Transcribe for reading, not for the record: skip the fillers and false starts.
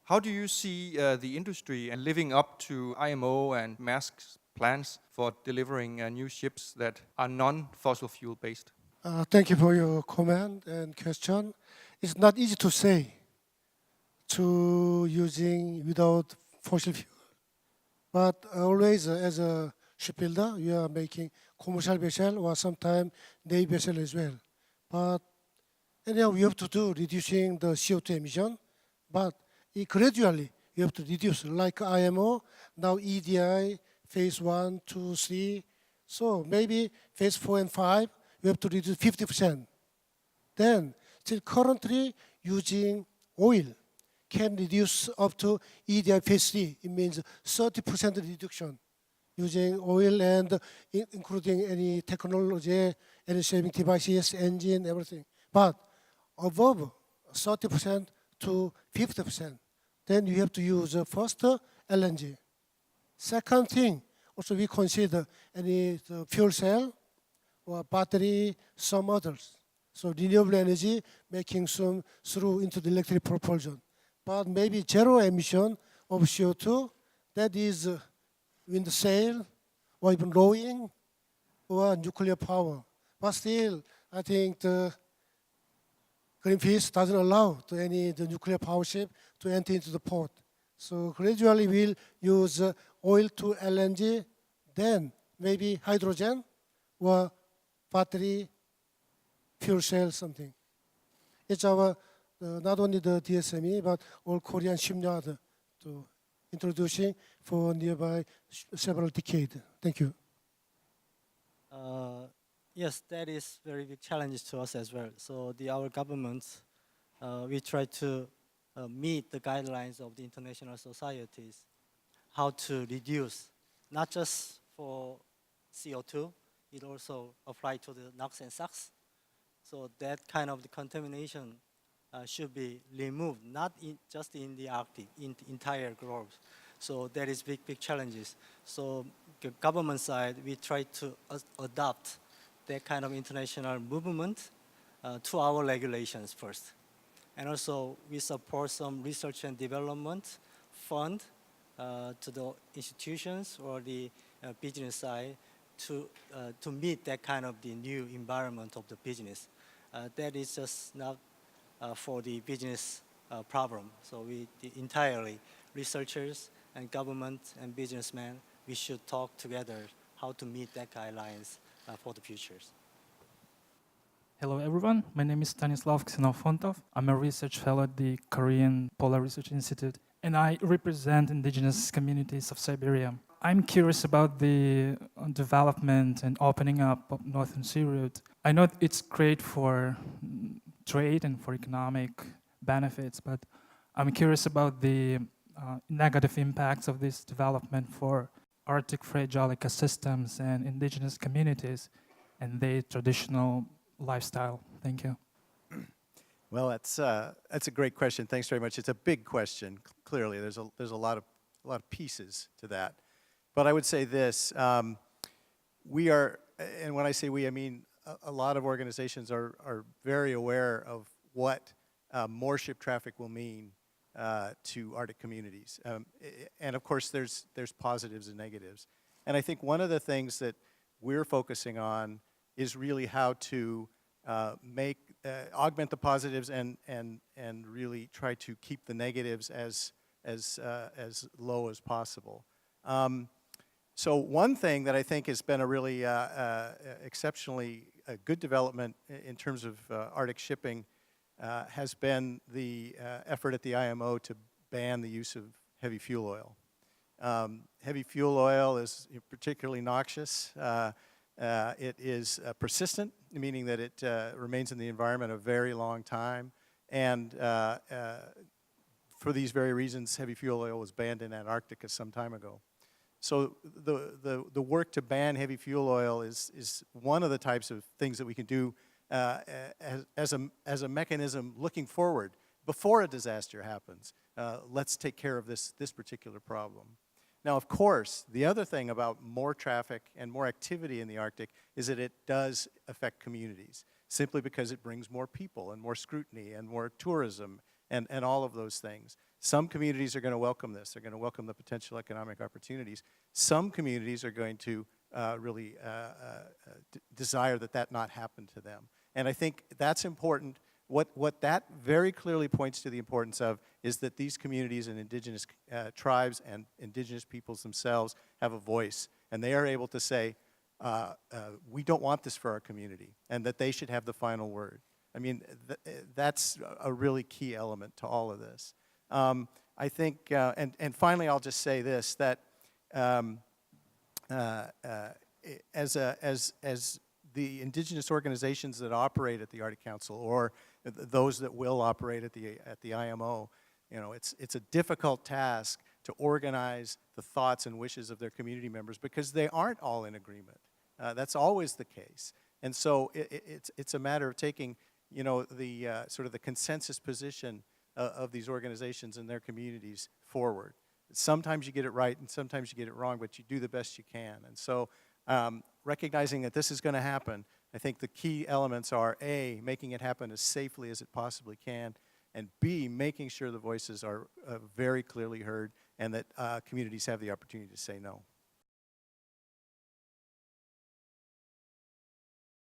How do you see the industry and living up to IMO and Maersk's plans for delivering new ships that are non-fossil fuel based? Thank you for your comment and question. It's not easy to say to using without fossil fuel, but always as a shipbuilder, you are making commercial vessel or sometimes navy vessel as well. But anyhow, we have to do reducing the CO2 emission, but gradually you have to reduce, like IMO, now EDI, phase 1, 2, 3. So maybe phase 4 and 5, you have to reduce 50%. Then, still currently using oil can reduce up to EDI phase 3. It means 30% reduction using oil and including any technology, any saving devices, engine, everything. But above 30% to 50%, then you have to use first LNG. Second thing, also we consider any fuel cell or battery, some others. So renewable energy making some through into the electric propulsion. But maybe zero emission of CO2, that is wind sail or even rowing or nuclear power. But still, I think the Greenpeace doesn't allow the nuclear power ship to enter into the port. So gradually we'll use oil to LNG, then maybe hydrogen or battery, fuel cell, something. It's our, not only the DSME, but all Korean shipyard to introducing for nearby several decades. Thank you. Yes, that is very big challenge to us as well. So our government, we try to meet the guidelines of the international societies, how to reduce, not just for CO2, it also applies to the NOx and SOx. So that kind of the contamination should be removed, not just in the Arctic, in the entire globe. So that is big challenges. So the government side, we try to adopt that kind of international movement to our regulations first. And also we support some research and development fund to the institutions or the business side to meet that kind of the new environment of the business. That is just not for the business problem. So we entirely, researchers and government and businessmen, we should talk together how to meet that guidelines for the futures. Hello everyone, my name is Stanislav Xenofontov. I'm a research fellow at the Korean Polar Research Institute, and I represent indigenous communities of Siberia. I'm curious about the development and opening up of Northern Sea route. I know it's great for trade and for economic benefits, but I'm curious about the negative impacts of this development for Arctic fragile ecosystems and indigenous communities and their traditional lifestyle. Thank you. Well, that's a great question. Thanks very much. It's a big question. Clearly, there's a lot of pieces to that. But I would say this: we are, and when I say we, I mean a lot of organizations are very aware of what more ship traffic will mean to Arctic communities. And of course, there's positives and negatives. And I think one of the things that we're focusing on is really how to augment the positives and really try to keep the negatives as low as possible. So one thing that I think has been a really exceptionally good development in terms of Arctic shipping has been the effort at the IMO to ban the use of heavy fuel oil. Heavy fuel oil is particularly noxious. It is persistent, meaning that it remains in the environment a very long time. And for these very reasons, heavy fuel oil was banned in Antarctica some time ago. So the work to ban heavy fuel oil is one of the types of things that we can do as a mechanism looking forward. Before a disaster happens, let's take care of this particular problem. Now, of course, the other thing about more traffic and more activity in the Arctic is that it does affect communities, simply because it brings more people and more scrutiny and more tourism and all of those things. Some communities are going to welcome this. They're going to welcome the potential economic opportunities. Some communities are going to really desire that that not happen to them. And I think that's important. What that very clearly points to the importance of is that these communities and indigenous tribes and indigenous peoples themselves have a voice. And they are able to say, we don't want this for our community, and that they should have the final word. I mean, that's a really key element to all of this. I think, and finally I'll just say this, that as the indigenous organizations that operate at the Arctic Council, or those that will operate at the IMO, you know, it's a difficult task to organize the thoughts and wishes of their community members because they aren't all in agreement. That's always the case. And so it's a matter of taking, you know, the sort of the consensus position of these organizations and their communities forward. Sometimes you get it right and sometimes you get it wrong, but you do the best you can. And so recognizing that this is going to happen, I think the key elements are A, making it happen as safely as it possibly can, and B, making sure the voices are very clearly heard and that communities have the opportunity to say no.